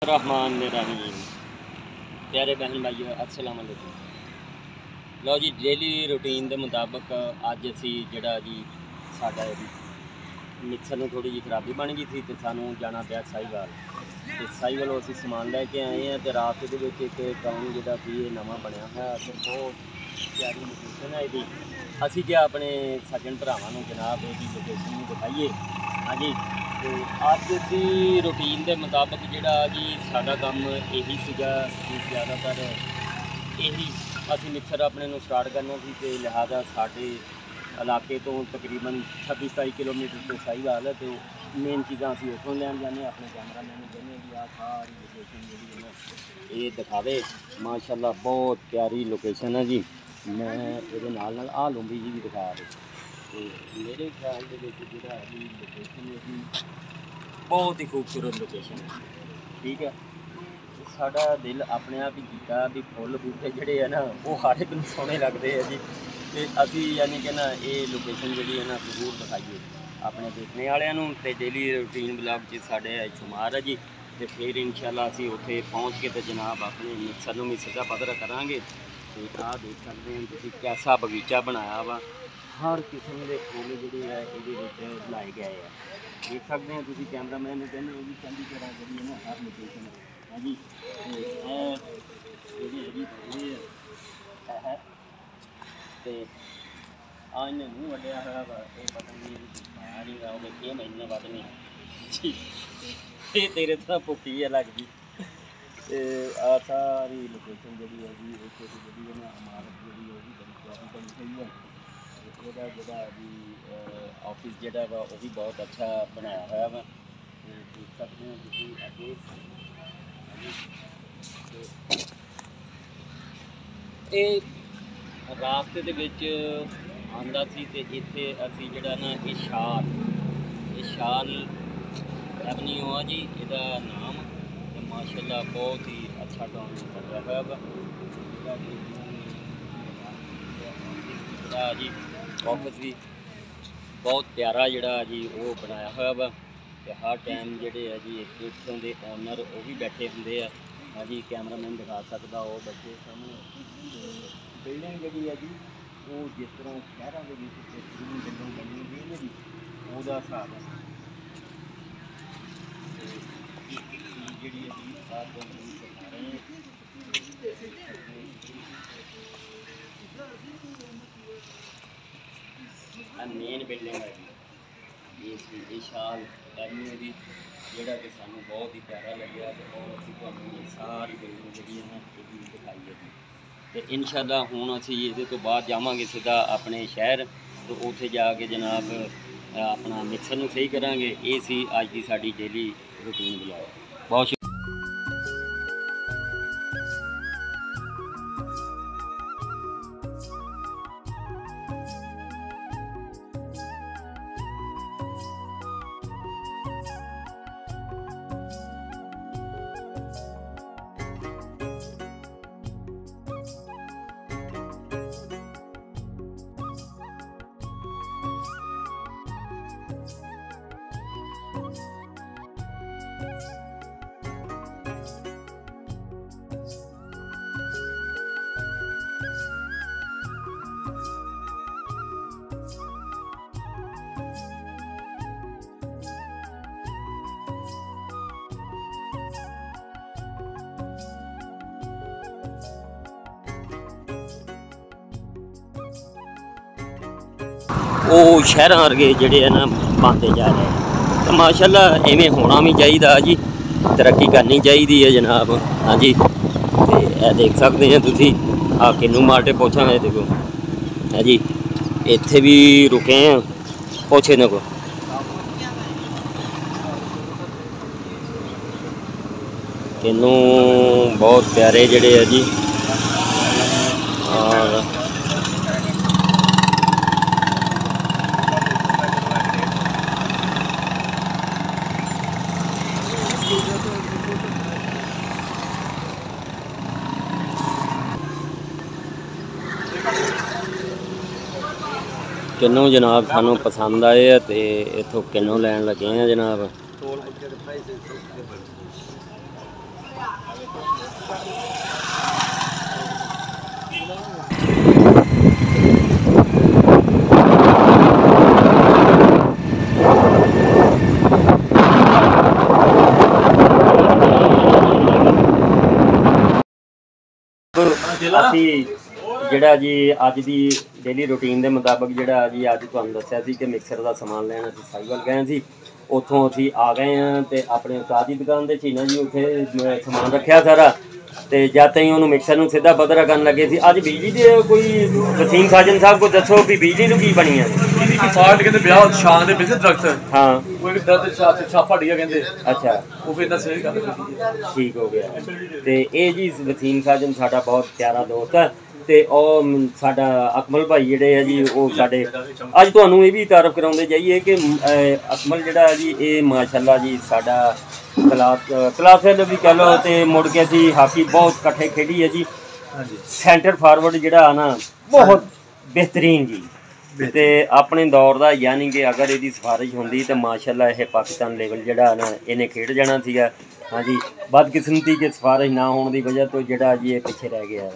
रहमान रहीम। प्यारे बहन भाइयों अस्सलाम वालेकुम। लो जी डेली रूटीन के मुताबिक अज असी जड़ा जी साडा मिक्सर में थोड़ी जी खराबी बन गई थी तो सानू जाना पाया साहिवाल। तो साहिवालों असी समान लैके आए हैं तो रात के टाउन जोड़ा सी नवा बनया है तो बहुत प्यारी लोकेशन है ये। असी क्या अपने सज्जन भरावां जनाब ये लोकेशन दिखाइए। हाँ जी तो अज की रूटीन के मुताबिक जोड़ा जी साडा काम यही सीगा कि ज़्यादातर यही असी मिक्सर अपने स्टार्ट करना सी तो लिहाजा साढ़े इलाके तो तकरीबन 26-27 किलोमीटर से साहिवाल है। तो मेन चीज़ा असी उतों लैन जाने अपने कैमरा मैन कहने भी आ सारी लोकेशन जी ये दिखावे। माशाल्लाह बहुत प्यारी लोकेशन है जी। मैं ये आ लुंबी जी भी दिखा रही तो मेरे ख्याल के जोड़ा जी लोकेशन है बहुत ही खूबसूरत लोकेशन है। ठीक है साडा दिल अपने आप ही कीता भी फुल बूटे जोड़े है ना वो हर एक सोहने लगते हैं जी। तो असी यानी कि ना ये लोकेशन जी है ना जरूर दिखाइए अपने देखने वालों तो डेली रूटीन ब्लॉग च साढ़े शुमार है जी। तो फिर इंशाल्लाह असी उत्थे पहुँच के तो जनाब अपने मिक्सर भी सीधा पद्धरा करांगे। तो आ देख सकते हैं तुसीं कैसा बगीचा बनाया वा हर किस्म के फुल जोड़े है ये लाए गए हैं। देख सकते हैं तुसीं कैमरा मैन कहने भी चंगी तरह जी है ना हर लोकेशन है जी। तो आ इन्हें मूँह वड्डिया हुआ वा ये पता नहीं आया नहीं गा ये महीने बाद नहीं जी ये तेरे तरह भुखी है लगती। तो आ सारी लोकेशन जी है जी एक जी है ना इमारत जी है भी बड़ी प्यारी बनी हुई है। इसका जोड़ा जी ऑफिस जोड़ा वा वो भी बहुत अच्छा बनाया हुआ वा देख सकते हैं तुसीं अगे ये रास्ते दे विच आंदा सी ते इत्थे असी जड़ा ना ये शाल एवन्यू आ जी इसका नाम तो माशाल्लाह बहुत ही अच्छा काम कर रहा है जी। ऑफिस भी बहुत प्यारा जड़ा जी वो बनाया हुआ वा तो हर टाइम जोड़े है जी इतों के ओनर वो भी बैठे होंगे है। हाँ जी कैमरा मैन दिखा सकता वो बैठे सामने बिल्डिंग जी है जी वो जिस तरह शहरों के बिल्डिंग बनी हुई है जी वो हिसाब है जी मेन बिल्डिंग है जी ये शाल एवन्यू की जोड़ा कि सानू बहुत ही प्यारा लगे और अभी सारी बिल्डिंग जी है ना ये भी दिखाई है जी। तो इंशाल्लाह हुण असीं इहदे तो बाद जावांगे सीधा अपने शहर तो उत्थे जाके जनाब अपना मिक्सर नूं सही करांगे। ये सी अज की साडी डेली रूटीन ब्लॉग बहुत वो शहर वर्गे जोड़े है ना बनते जा रहे हैं तो माशाल्लाह इवें होना भी चाहिए जी तरक्की करनी चाहिए है जनाब। हाँ जी तो यह देख सकते हैं तुसीं आ किन्नू माल्टे पोछा है देखो है जी इत्थे भी रुके हैं पोछे ने को किन्नू बहुत प्यारे जड़े है जी। और किन्नू जनाब सानू पसंद आए है तो इतों किन्नू लैन लगे हैं जनाब। ਅਸੀਂ ਜਿਹੜਾ ਜੀ ਅੱਜ ਦੀ ਡੇਲੀ ਰੂਟੀਨ ਦੇ ਮੁਤਾਬਕ ਜਿਹੜਾ ਜੀ ਅੱਜ ਤੁਹਾਨੂੰ ਦੱਸਿਆ ਸੀ ਕਿ ਮਿਕਸਰ ਦਾ ਸਮਾਨ ਲੈਣ ਅਸੀਂ ਸਾਈਵਲ ਗਏ ਸੀ। ਉੱਥੋਂ ਅਸੀਂ ਆ ਗਏ ਹਾਂ ਤੇ ਆਪਣੇ ਉਸਤਾਦ ਦੀ ਦੁਕਾਨ ਦੇ ਚੀਨਾ ਜੀ ਉੱਥੇ ਸਮਾਨ ਰੱਖਿਆ ਸਾਰਾ, ਤੇ ਜਦ ਤਾਈਂ ਉਹਨੂੰ ਮਿਕਸਰ ਨੂੰ ਸਿੱਧਾ ਪੱਧਰਾ ਕਰਨ ਲੱਗੇ ਸੀ। ਅੱਜ ਬਿਜਲੀ ਦੇ ਕੋਈ ਵਸੀਮ ਸਾਜਨ ਸਾਹਿਬ ਕੋ ਦੱਸੋ ਵੀ ਬਿਜਲੀ ਨੂੰ ਕੀ ਬਣੀ ਹੈ? ਫਾਲਟ ਕਹਿੰਦੇ ਵਿਆਹ ਸ਼ਾਨ ਦੇ ਵਿੱਚ ਦਰਖਤ, ਹਾਂ ਉਹ ਇੱਕ ਦਰਖਤ ਛਾਪਾ ਡੀਆ ਕਹਿੰਦੇ, ਅੱਛਾ ਉਹ ਫਿਰ ਦੱਸੇ ਗੱਲ ਠੀਕ ਹੋ ਗਿਆ। ਤੇ ਇਹ ਜੀ ਵਸੀਮ ਸਾਜਨ ਸਾਡਾ ਬਹੁਤ ਪਿਆਰਾ ਦੋਸਤ ਹੈ, ਤੇ ਉਹ ਸਾਡਾ ਅਕਮਲ ਭਾਈ ਜਿਹੜੇ ਆ ਜੀ ਉਹ ਸਾਡੇ ਅੱਜ ਤੁਹਾਨੂੰ ਇਹ ਵੀ ਤਾਰਫ ਕਰਾਉਂਦੇ ਜਾਈਏ ਕਿ ਅਕਮਲ ਜਿਹੜਾ ਹੈ ਜੀ ਇਹ ਮਾਸ਼ਾਅੱਲਾ ਜੀ ਸਾਡਾ ਕਲਾਸ ਵੀ ਕਹਿ ਲਓ, ਤੇ ਮੁੜ ਕੇ ਅਸੀਂ ਹਾਕੀ ਬਹੁਤ ਇਕੱਠੇ ਖੇਡੀ ਹੈ ਜੀ। ਸੈਂਟਰ ਫਾਰਵਰਡ ਜਿਹੜਾ ਆ ਨਾ ਬਹੁਤ ਬਿਹਤਰੀਨ ਜੀ, ਤੇ ਆਪਣੇ ਦੌਰ ਦਾ, ਯਾਨੀ ਕਿ ਅਗਰ ਇਹਦੀ ਸਿਫਾਰਿਸ਼ ਹੁੰਦੀ ਤਾਂ ਮਾਸ਼ਾਅੱਲਾ ਇਹ ਪਾਕਿਸਤਾਨ ਲੈਵਲ ਜਿਹੜਾ ਨਾ ਇਹਨੇ ਖੇਡ ਜਾਣਾ ਸੀਗਾ। ਹਾਂਜੀ, ਬਦਕਿਸਮਤੀ ਕਿ ਸਿਫਾਰਿਸ਼ ਨਾ ਹੋਣ ਦੀ ਵਜ੍ਹਾ ਤੋਂ ਜਿਹੜਾ ਜੀ ਇਹ ਪਿੱਛੇ ਰਹਿ ਗਿਆ।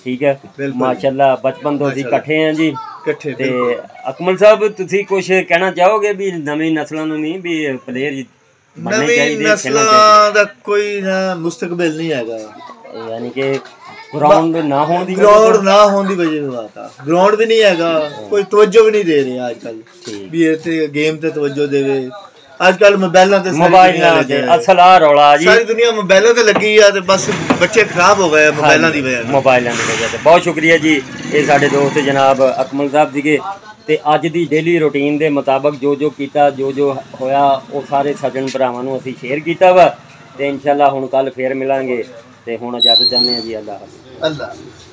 ਠੀਕ ਹੈ, ਮਾਸ਼ਾਅੱਲਾ ਬਚਪਨ ਤੋਂ ਅਸੀਂ ਇਕੱਠੇ ਹਾਂ ਜੀ। ਤੇ ਅਕਮਲ ਸਾਹਿਬ ਤੁਸੀਂ ਕੁਝ ਕਹਿਣਾ ਚਾਹੋਗੇ ਵੀ ਨਵੀਂ ਨਸਲਾਂ ਨੂੰ ਨਹੀਂ ਵੀ ਪਲੇਅਰ ਨਵੀਂ ਨਸਲਾਂ ਦਾ ਕੋਈ ਨਾ ਮੁਸਤਕਬਲ ਨਹੀਂ ਹੈਗਾ, ਯਾਨੀ ਕਿ ਗਰਾਊਂਡ ਨਾ ਹੋਣ ਦੀ ਵਜ੍ਹਾ ਤੋਂ ਆਤਾ ਗਰਾਊਂਡ ਵੀ ਨਹੀਂ ਹੈਗਾ, ਕੋਈ ਤਵੱਜੋ ਵੀ ਨਹੀਂ ਦੇ ਰਿਹਾ ਅੱਜ ਕੱਲ੍ਹ ਵੀ ਇਹ ਤੇ ਗੇਮ ਤੇ ਤਵੱਜੋ ਦੇਵੇ। ਅੱਜ ਕੱਲ੍ਹ ਮੋਬਾਈਲਾਂ ਤੇ ਅਸਲ ਆ ਰੌਲਾ ਜੀ, ਸਾਰੀ ਦੁਨੀਆ ਮੋਬਾਈਲਾਂ ਤੇ ਲੱਗੀ ਆ ਤੇ ਬਸ ਬੱਚੇ ਖਰਾਬ ਹੋ ਗਏ ਮੋਬਾਈਲਾਂ ਦੀ ਵਜ੍ਹਾ ਤੇ। ਬਹੁਤ ਸ਼ੁਕਰੀਆ ਜੀ, ਇਹ ਸਾਡੇ ਦੋਸਤ ਜਨਾਬ ਅਕਮਲ ਸਾਹਿਬ ਸੀਗੇ, ਤੇ ਅੱਜ ਦੀ ਡੇਲੀ ਰੂਟੀਨ ਦੇ ਮੁਤਾਬਕ ਜੋ ਕੀਤਾ, ਜੋ ਹੋਇਆ ਉਹ ਸਾਰੇ ਸੱਜਣ ਭਰਾਵਾਂ ਨੂੰ ਅਸੀਂ ਸ਼ੇਅਰ ਕੀਤਾ ਵਾ, ਤੇ ਇਨਸ਼ਾਅੱਲਾ ਹੁਣ ਕੱਲ ਫੇਰ ਮਿਲਾਂਗੇ, ਤੇ ਹੁਣ ਇਜਾਜ਼ਤ ਚਾਹੁੰਦੇ ਹਾਂ ਜੀ। ਅੱਲਾ ਹਾਫਿਜ਼।